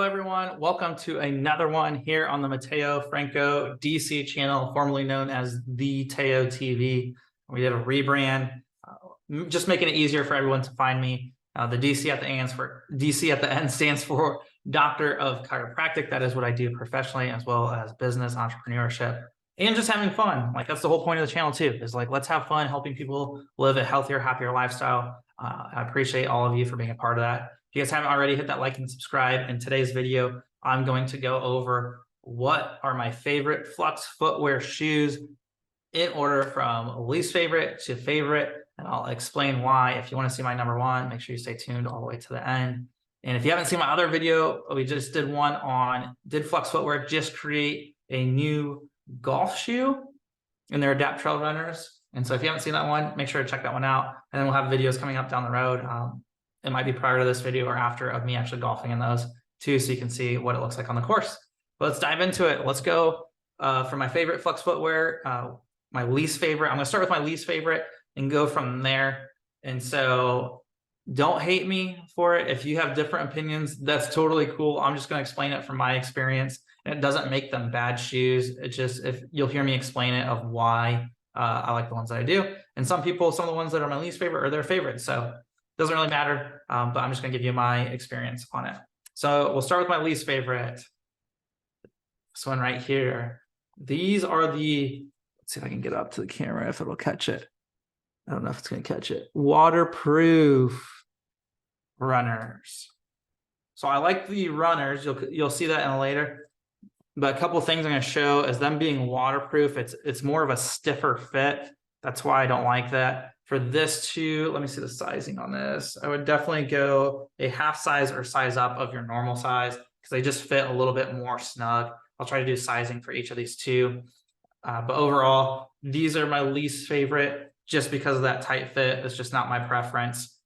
Hello, everyone. Welcome to another one here on the Mateo Franco DC channel, formerly known as the Teo TV. We did a rebrand, just making it easier for everyone to find me. The DC at the end stands for Doctor of Chiropractic. That is what I do professionally, as well as business, entrepreneurship, and just having fun. Like, that's the whole point of the channel too, is like, let's have fun helping people live a healthier, happier lifestyle. I appreciate all of you for being a part of that. If you guys haven't already, hit that like and subscribe. In today's video, I'm going to go over what are my favorite Flux footwear shoes in order from least favorite to favorite, and I'll explain why. If you want to see my number one, make sure you stay tuned all the way to the end. And if you haven't seen my other video, we just did one on, did Flux Footwear just create a new golf shoe in their Adapt Trail runners? And so if you haven't seen that one, make sure to check that one out. And then we'll have videos coming up down the road. It might be prior to this video or after, of me actually golfing in those too, so you can see what it looks like on the course. But let's dive into it. Let's go for my favorite Flux footwear, my least favorite. I'm going to start with my least favorite and go from there. And so don't hate me for it. If you have different opinions, that's totally cool. I'm just going to explain it from my experience. And it doesn't make them bad shoes. It just, if you'll hear me explain it of why I like the ones that I do. And some people, some of the ones that are my least favorite are their favorites. So doesn't really matter, but I'm just going to give you my experience on it. So we'll start with my least favorite. This one right here. These are the, let's see if I can get up to the camera, if it'll catch it. I don't know if it's going to catch it. Waterproof runners. So I like the runners. You'll see that in a later. But a couple of things I'm going to show is them being waterproof. It's more of a stiffer fit. That's why I don't like that. For this shoe, let me see the sizing on this. I would definitely go a half size or size up of your normal size, because they just fit a little bit more snug. I'll try to do sizing for each of these two. But overall, these are my least favorite just because of that tight fit. It's just not my preference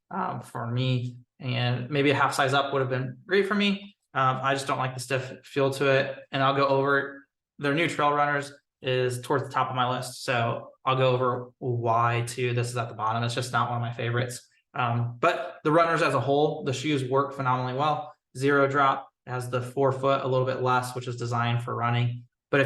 for me. And maybe a half size up would have been great for me. I just don't like the stiff feel to it. And I'll go over their new trail runners is towards the top of my list. So I'll go over why too. This is at the bottom. It's just not one of my favorites. But the runners as a whole, the shoes work phenomenally well. Zero drop, has the forefoot a little bit less, which is designed for running. But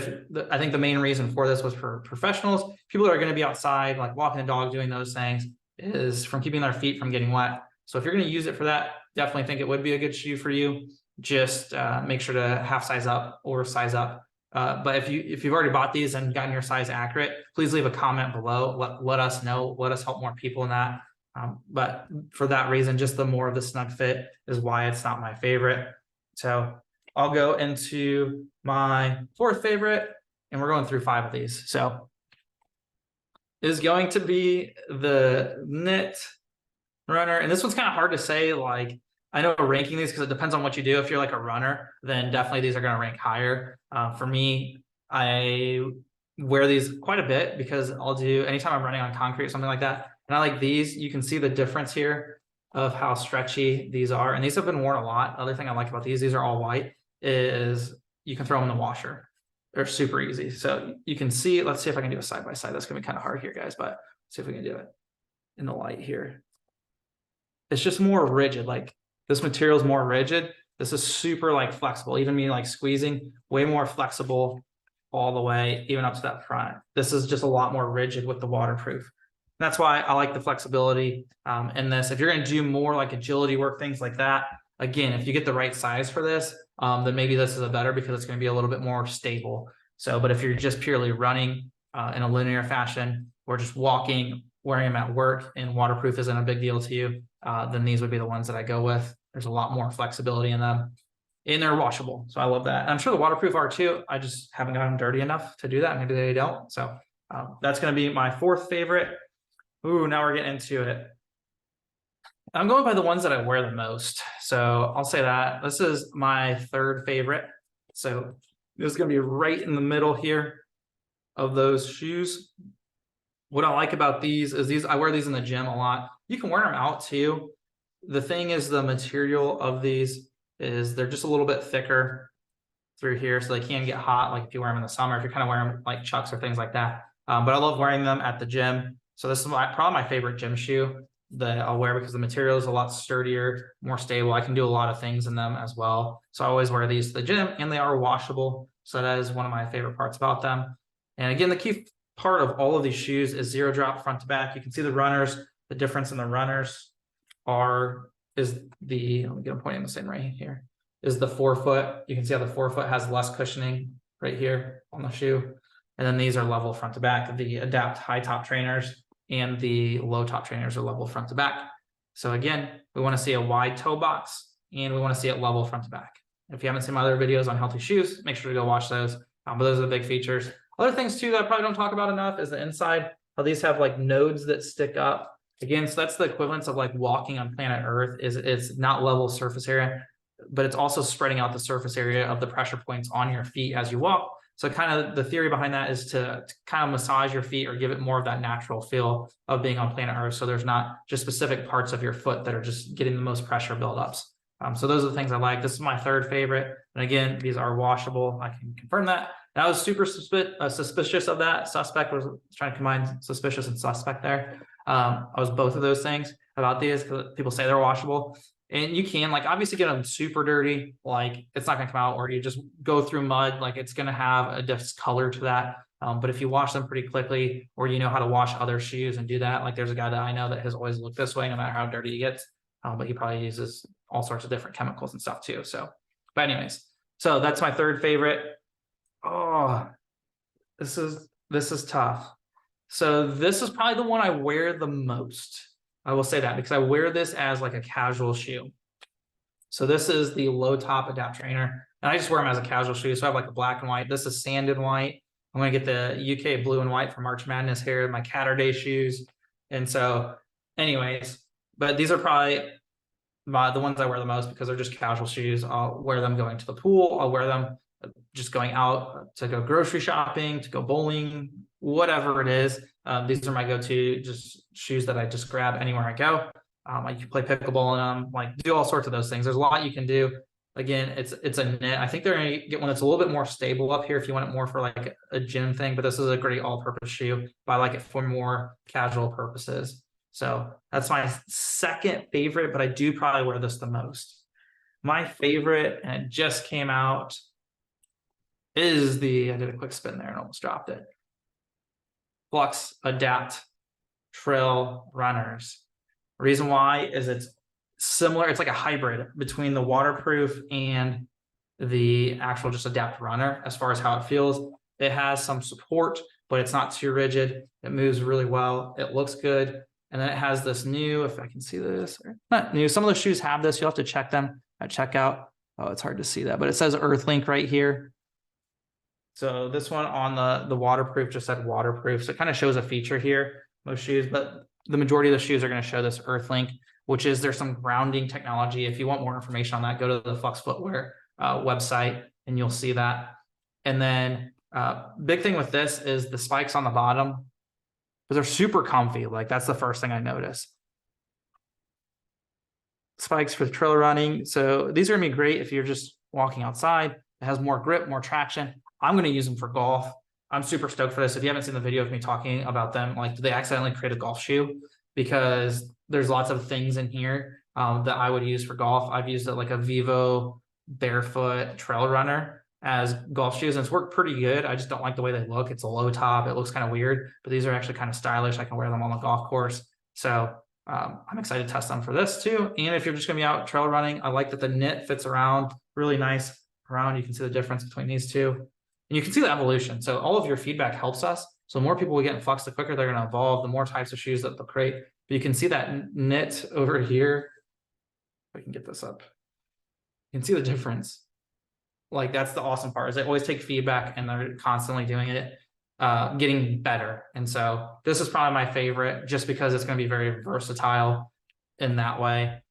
I think the main reason for this was for professionals, people that are going to be outside, like walking the dog, doing those things, is from keeping their feet from getting wet. So if you're going to use it for that, definitely think it would be a good shoe for you. Just make sure to half size up or size up. But if you've already bought these and gotten your size accurate, please leave a comment below. Let us know. Let us help more people in that. But for that reason, just the more of the snug fit is why it's not my favorite. So I'll go into my fourth favorite, and we're going through 5 of these. So is going to be the knit runner. And this one's kind of hard to say, like, I know ranking these because it depends on what you do. If you're like a runner, then definitely these are going to rank higher. For me, I wear these quite a bit because I'll do, anytime I'm running on concrete or something like that. And I like these. You can see the difference here of how stretchy these are. And these have been worn a lot. The other thing I like about these are all white, is you can throw them in the washer. They're super easy. So you can see, let's see if I can do a side by side. That's going to be kind of hard here, guys, but let's see if we can do it in the light here. It's just more rigid. Like, this material is more rigid. This is super like flexible. Even me like squeezing, way more flexible all the way, even up to that front. This is just a lot more rigid with the waterproof. That's why I like the flexibility in this. If you're going to do more like agility work, things like that, again, if you get the right size for this, then maybe this is a better, because it's going to be a little bit more stable. So, but if you're just purely running in a linear fashion, or just walking, wearing them at work, and waterproof isn't a big deal to you, then these would be the ones that I go with. There's a lot more flexibility in them, and they're washable. So I love that. And I'm sure the waterproof are too. I just haven't gotten them dirty enough to do that. Maybe they don't. So that's going to be my fourth favorite. Ooh, now we're getting into it. I'm going by the ones that I wear the most. So I'll say that this is my third favorite. So this is going to be right in the middle here of those shoes. What I like about these is I wear these in the gym a lot. You can wear them out too. The thing is, the material of these is they're just a little bit thicker through here, so they can get hot, like if you wear them in the summer, if you're kind of wearing them like Chucks or things like that. But I love wearing them at the gym. So this is probably my favorite gym shoe. that I'll wear because the material is a lot sturdier, more stable. I can do a lot of things in them as well. So I always wear these to the gym, and they are washable. So that is one of my favorite parts about them. And again, the key part of all of these shoes is zero drop front to back. You can see the runners. The difference in the runners is the, let me get them pointing this in right here, is the forefoot. You can see how the forefoot has less cushioning right here on the shoe. And then these are level front to back. The Adapt high top trainers and the low top trainers are level front to back. So again, we want to see a wide toe box, and we want to see it level front to back. If you haven't seen my other videos on healthy shoes, make sure to go watch those. But those are the big features. Other things too that I probably don't talk about enough is the inside. How these have like nodes that stick up. Again, so that's the equivalence of like walking on planet Earth. It's not level surface area, but it's also spreading out the surface area of the pressure points on your feet as you walk. So kind of the theory behind that is to kind of massage your feet or give it more of that natural feel of being on planet Earth. So there's not just specific parts of your foot that are just getting the most pressure buildups. So those are the things I like. This is my third favorite. And again, these are washable. I can confirm that. And I was super suspicious of that. Suspect was trying to combine suspicious and suspect there. I was both of those things about these because people say they're washable. And you can like obviously get them super dirty, like it's not gonna come out, or you just go through mud, like it's gonna have a discolor to that. But if you wash them pretty quickly, or you know how to wash other shoes and do that, like there's a guy that I know that has always looked this way no matter how dirty he gets, but he probably uses all sorts of different chemicals and stuff too. So, but anyways, so that's my third favorite. Oh, this is tough. So this is probably the one I wear the most. I will say that because I wear this as like a casual shoe. So this is the low top Adapt trainer, and I just wear them as a casual shoe. So I have like a black and white. This is sanded white. I'm gonna get the UK blue and white for March Madness here, my Catterday shoes. And so anyways, but these are probably the ones I wear the most because they're just casual shoes. I'll wear them going to the pool. I'll wear them just going out to go grocery shopping, to go bowling, whatever it is. These are my go-to just shoes that I just grab anywhere I go. I can play pickleball in them, like do all sorts of those things. There's a lot you can do. Again, it's a knit. I think they're gonna get one that's a little bit more stable up here if you want it more for like a gym thing, but this is a great all-purpose shoe, but I like it for more casual purposes. So that's my second favorite, but I do probably wear this the most. My favorite, and it just came out, is I did a quick spin there and almost dropped it. Flux Adapt Trail runners. Reason why is it's similar. It's like a hybrid between the waterproof and the actual just Adapt runner as far as how it feels. It has some support, but it's not too rigid. It moves really well. It looks good. And then it has this new, if I can see this, or not new. Some of the shoes have this. You'll have to check them at checkout. Oh, it's hard to see that, but it says Earthlink right here. So this one on the waterproof just said waterproof. So it kind of shows a feature here, most shoes, but the majority of the shoes are going to show this Earthlink, which is there's some grounding technology. If you want more information on that, go to the Flux Footwear website and you'll see that. And then big thing with this is the spikes on the bottom, but they're super comfy. Like that's the first thing I noticed. Spikes for trail running. So these are gonna be great if you're just walking outside. It has more grip, more traction. I'm going to use them for golf. I'm super stoked for this. If you haven't seen the video of me talking about them, like did they accidentally create a golf shoe? Because there's lots of things in here that I would use for golf. I've used it like a Vivo barefoot trail runner as golf shoes, and it's worked pretty good. I just don't like the way they look. It's a low top. It looks kind of weird, but these are actually kind of stylish. I can wear them on the golf course. So I'm excited to test them for this too. And if you're just gonna be out trail running, I like that the knit fits around really nice around. You can see the difference between these two. And you can see the evolution. So all of your feedback helps us. So the more people we get in Flux, the quicker they're going to evolve, the more types of shoes that they'll create. But you can see that knit over here. If I can get this up. You can see the difference. Like that's the awesome part is they always take feedback and they're constantly doing it, getting better. And so this is probably my favorite just because it's going to be very versatile in that way.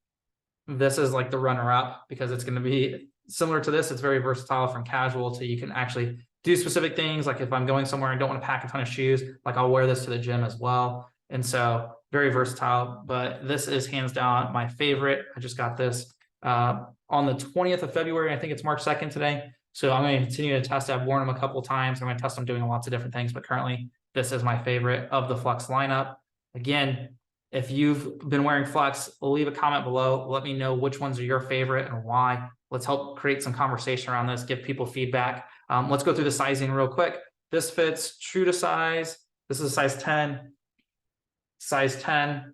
This is like the runner up because it's going to be similar to this. It's very versatile from casual to you can actually do specific things. Like if I'm going somewhere and don't want to pack a ton of shoes, like I'll wear this to the gym as well. And so very versatile, but this is hands down my favorite. I just got this on the 20th of February. I think it's March 2nd today. So I'm going to continue to test. I've worn them a couple of times. I'm going to test them doing lots of different things, but currently this is my favorite of the Flux lineup. Again, If you've been wearing Flux, leave a comment below. Let me know which ones are your favorite and why. Let's help create some conversation around this, give people feedback. Let's go through the sizing real quick. This fits true to size. This is a size 10. Size 10.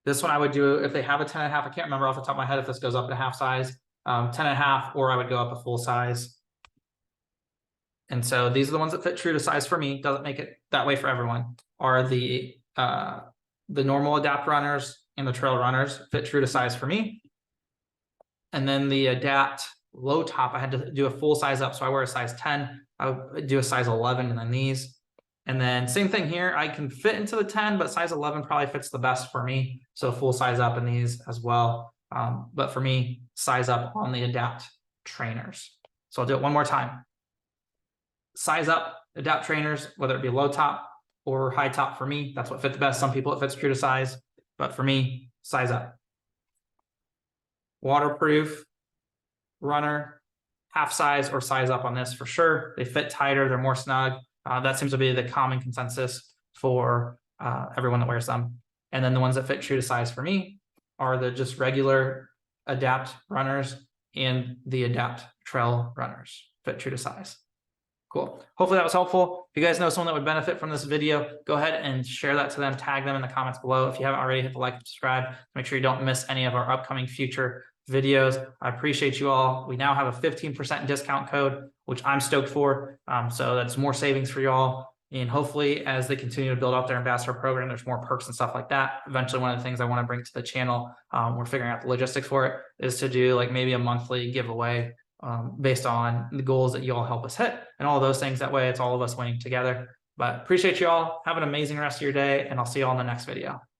This one I would do if they have a 10 and a half. I can't remember off the top of my head if this goes up to half size, 10 and a half, or I would go up a full size. And so these are the ones that fit true to size for me. Doesn't make it that way for everyone. Are the normal Adapt runners and the trail runners fit true to size for me. And then the Adapt low top, I had to do a full size up. So I wear a size 10. I would do a size 11 and then these. And then same thing here. I can fit into the 10, but size 11 probably fits the best for me. So full size up in these as well. But for me, size up on the Adapt trainers. So I'll do it one more time. Size up Adapt trainers, whether it be low top or high top for me, that's what fit the best. Some people it fits true to size, but for me, size up. Waterproof runner, half size or size up on this for sure. They fit tighter, they're more snug. That seems to be the common consensus for everyone that wears them. And then the ones that fit true to size for me are the just regular Adapt runners and the Adapt Trail runners fit true to size. Cool. Hopefully that was helpful. If you guys know someone that would benefit from this video, go ahead and share that to them, tag them in the comments below. If you haven't already, hit the like and subscribe. Make sure you don't miss any of our upcoming future videos. I appreciate you all. We now have a 15% discount code, which I'm stoked for. So that's more savings for y'all. And hopefully as they continue to build out their ambassador program, there's more perks and stuff like that. Eventually, one of the things I want to bring to the channel, we're figuring out the logistics for it, is to do like maybe a monthly giveaway based on the goals that you all help us hit and all those things. That way it's all of us winning together. But appreciate you all. Have an amazing rest of your day, and I'll see you all in the next video.